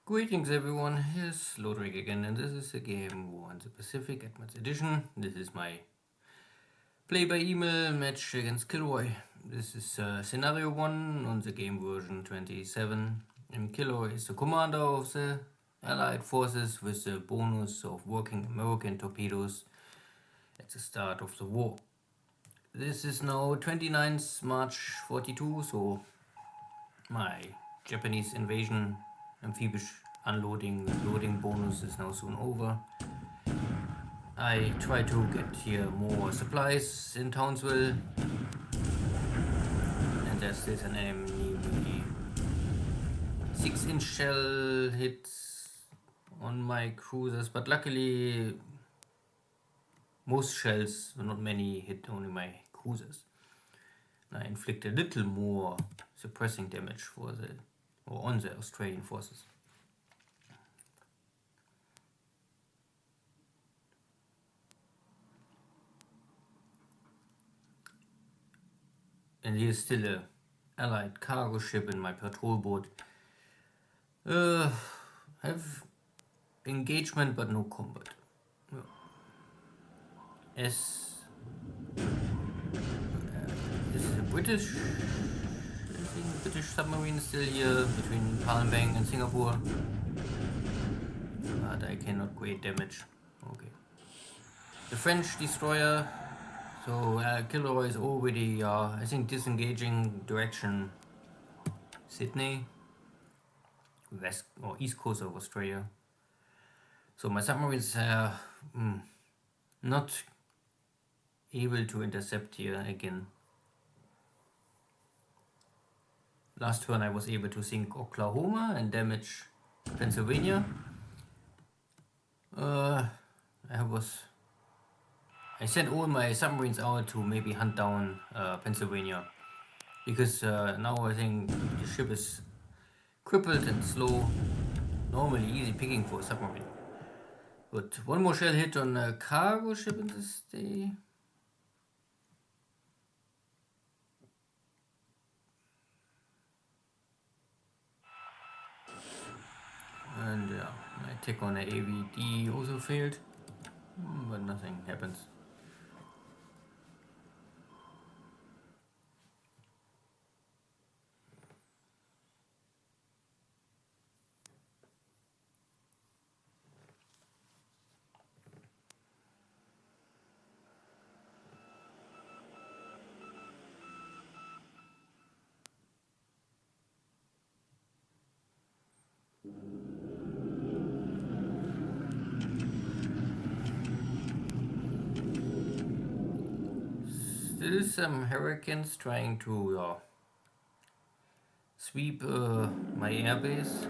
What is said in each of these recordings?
Greetings everyone, here's Lodrick again, and this is a game War in the Pacific Advanced Edition. This is my play-by-email match against KilRoy. This is scenario 1 on the game version 27, and KilRoy is the commander of the Allied forces with the bonus of working American torpedoes at the start of the war. This is now 29th March 42, so my Japanese invasion amphibious unloading loading bonus is now soon over. I try to get here more supplies in Townsville, and there's this an enemy 6-inch shell hits on my cruisers, but luckily most shells, not many, hit only my cruisers. I inflict a little more suppressing damage on the Australian forces. And here's still a Allied cargo ship in my patrol boat. Have engagement but no combat. This is a British submarine still here between Palembang and Singapore, but I cannot create damage. Okay. The French destroyer, so KilRoy is already, I think, disengaging direction Sydney, west or east coast of Australia. So my submarines are not able to intercept here again. Last turn I was able to sink Oklahoma and damage Pennsylvania. I sent all my submarines out to maybe hunt down Pennsylvania, because now I think the ship is crippled and slow. Normally easy picking for a submarine. But one more shell hit on a cargo ship in this day. And yeah, my attack on the AVD also failed, but nothing happens. Still some hurricanes trying to sweep my airbase,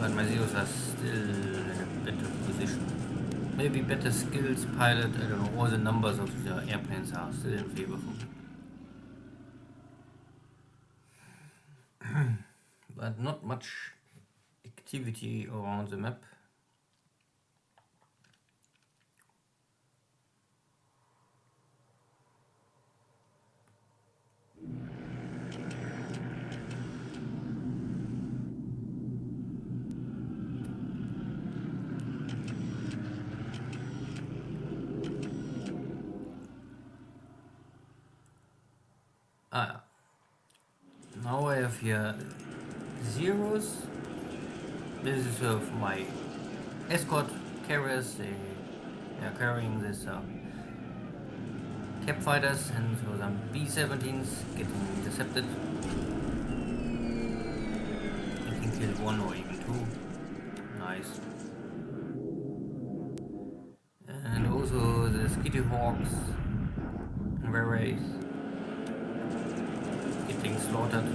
but my Zeros are still in a better position. Maybe better skills, pilot, I don't know, all the numbers of the airplanes are still in favor for me. But not much activity around the map. Now I have here Zeros. This is of my escort carriers. They are carrying this cap fighters, and so some B-17s getting intercepted. I can kill one or even two. Nice. And also the Skitty Hawks and Rays getting slaughtered.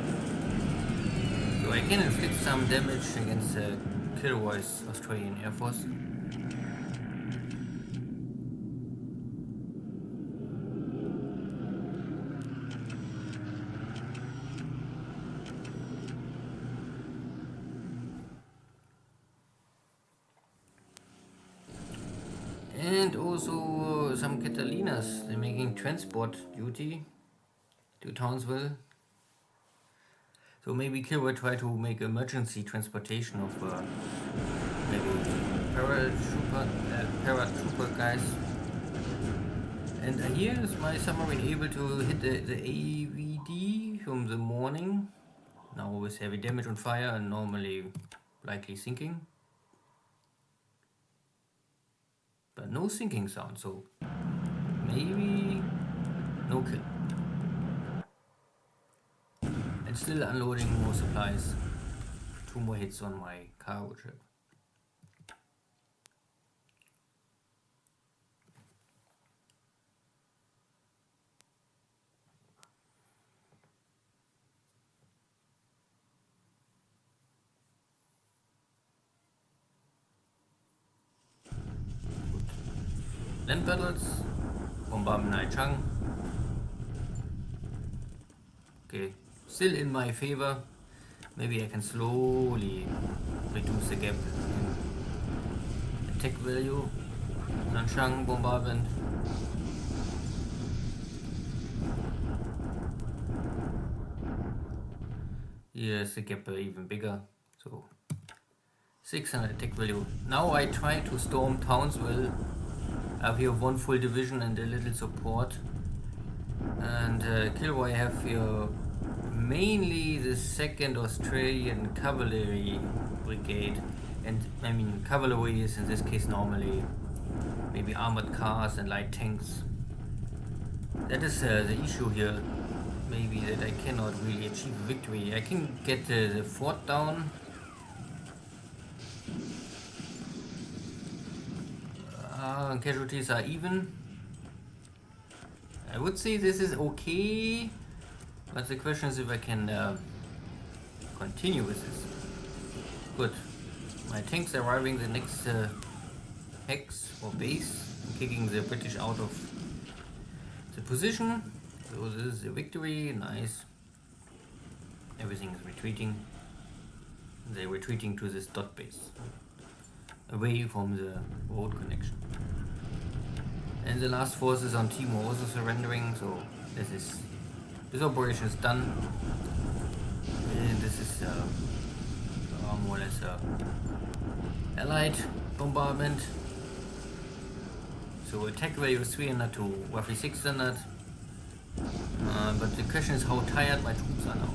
So I can inflict some damage against the KilRoy's Australian Air Force. And also some Catalinas, they're making transport duty to Townsville. So maybe KilRoy try to make emergency transportation of maybe paratrooper guys. And here is my submarine able to hit the AVD from the morning. Now with heavy damage on fire and normally likely sinking. But no sinking sound, so maybe no kill. And still unloading more supplies. 2 more hits on my cargo ship. Land battles, bombardment Naichang. Okay, still in my favor. Maybe I can slowly reduce the gap in attack value. Nanchang bombardment. Here's the gap even bigger. So 600 attack value. Now I try to storm Townsville. I have here 1 full division and a little support. And KilRoy have here mainly the 2nd Australian Cavalry Brigade. And I mean cavalry is in this case normally maybe armored cars and light tanks. That is the issue here. Maybe that I cannot really achieve a victory. I can get the fort down. Casualties are even. I would say this is okay, but the question is if I can continue with this. Good. My tanks are arriving the next hex or base, kicking the British out of the position. So this is a victory, nice. Everything is retreating. They're retreating to this dot base, away from the road connection. And the last forces on Timor also surrendering, so this operation is done. And this is more or less Allied bombardment. So attack value is 300 to roughly 600. But the question is how tired my troops are now.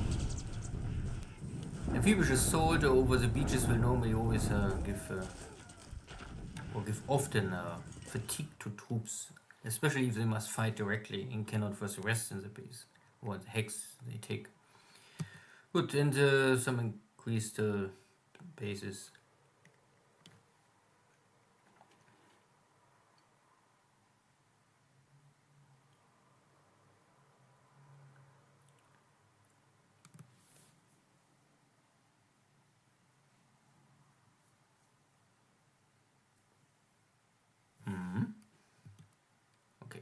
Amphibious assault over the beaches will normally always give often fatigue to troops, especially if they must fight directly and cannot first rest in the base or the hex they take. Good, and some increased bases. Okay.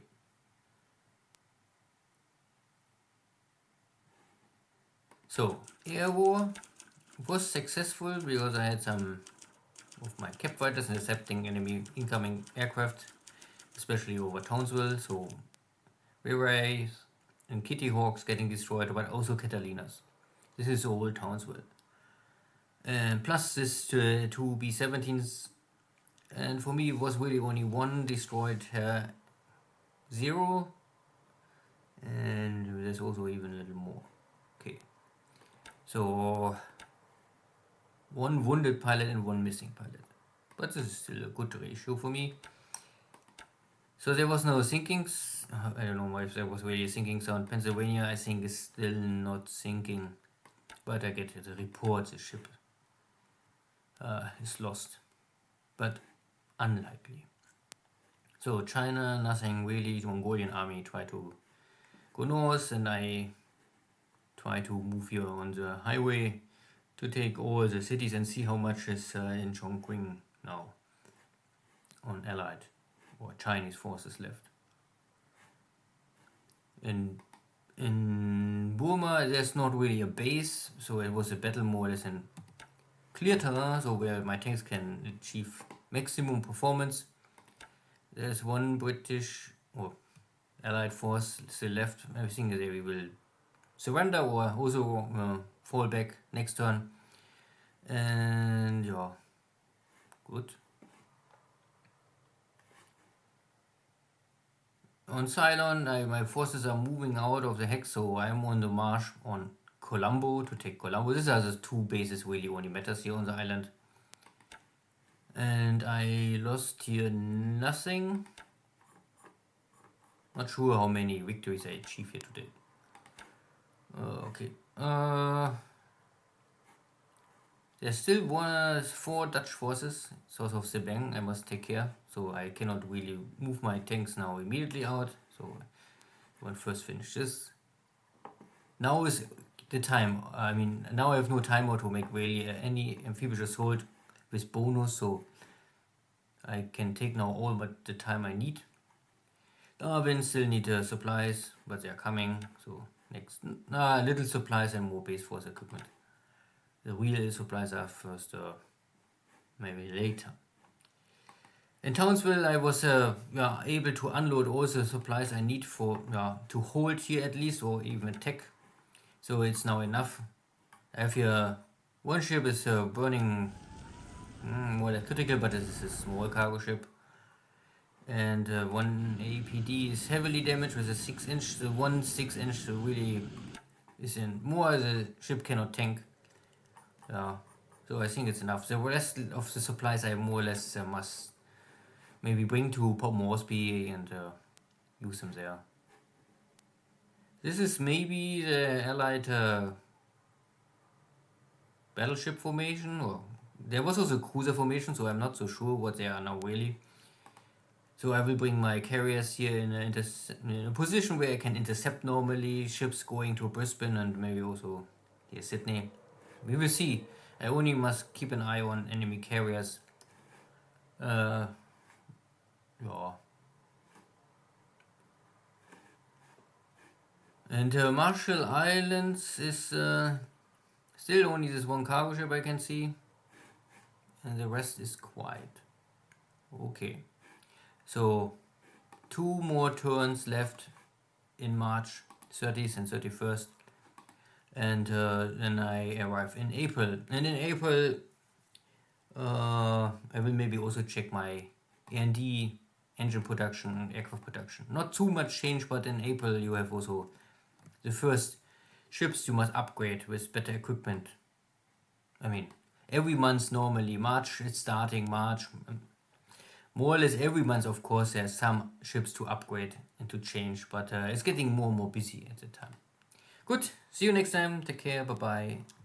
So, air war was successful because I had some of my cap fighters intercepting enemy incoming aircraft, especially over Townsville. So, Rays and Kitty Hawks getting destroyed, but also Catalinas. This is all Townsville. And plus this 2 B-17s. And for me, it was really only 1 destroyed 0. And there's also even a little more. Okay. So 1 wounded pilot and 1 missing pilot. But this is still a good ratio for me. So there was no sinkings. I don't know if there was really a sinking sound. Pennsylvania, I think, is still not sinking. But I get the report the ship is lost. But unlikely. So China, nothing really. The Mongolian army try to go north, and I try to move here on the highway to take all the cities and see how much is in Chongqing now on Allied or Chinese forces left. In Burma, there's not really a base, so it was a battle more or less in clear terrain, so where my tanks can achieve maximum performance. There's 1 British or Allied force still left. I think they will surrender or also fall back next turn. And yeah, good. On Ceylon, my forces are moving out of the hex, so I'm on the march on Colombo to take Colombo. These are the two bases really only matters here on the island. And I lost here nothing. Not sure how many victories I achieved here today. Okay. There's still 4 Dutch forces south of Sebang I must take care. So I cannot really move my tanks now immediately out. So I want first finish this. Now is the time. I mean, now I have no timer to make really any amphibious assault with bonus. So I can take now all but the time I need. Darwin still need supplies, but they are coming. So next, little supplies and more base force equipment. The real supplies are first, maybe later. In Townsville, I was able to unload all the supplies I need for to hold here at least, or even attack. So it's now enough. I have here one ship is burning more than critical, but it is a small cargo ship. And one APD is heavily damaged with a 6-inch. The 1 6-inch really is in more. The ship cannot tank. So I think it's enough. The rest of the supplies I more or less must maybe bring to Port Moresby and use them there. This is maybe the Allied battleship formation, or there was also cruiser formation, so I'm not so sure what they are now really. So I will bring my carriers here in a position where I can intercept normally ships going to Brisbane and maybe also here Sydney. We will see. I only must keep an eye on enemy carriers. Yeah. And Marshall Islands is still only this one cargo ship I can see. And the rest is quiet. Okay. So 2 more turns left in March 30th and 31st. And then I arrive in April. And in April, I will maybe also check my A&D engine production, aircraft production. Not too much change, but in April you have also the first ships you must upgrade with better equipment. I mean, every month normally, March, it's starting March. More or less every month, of course, there's some ships to upgrade and to change, but it's getting more and more busy at the time. Good, see you next time, take care, bye bye.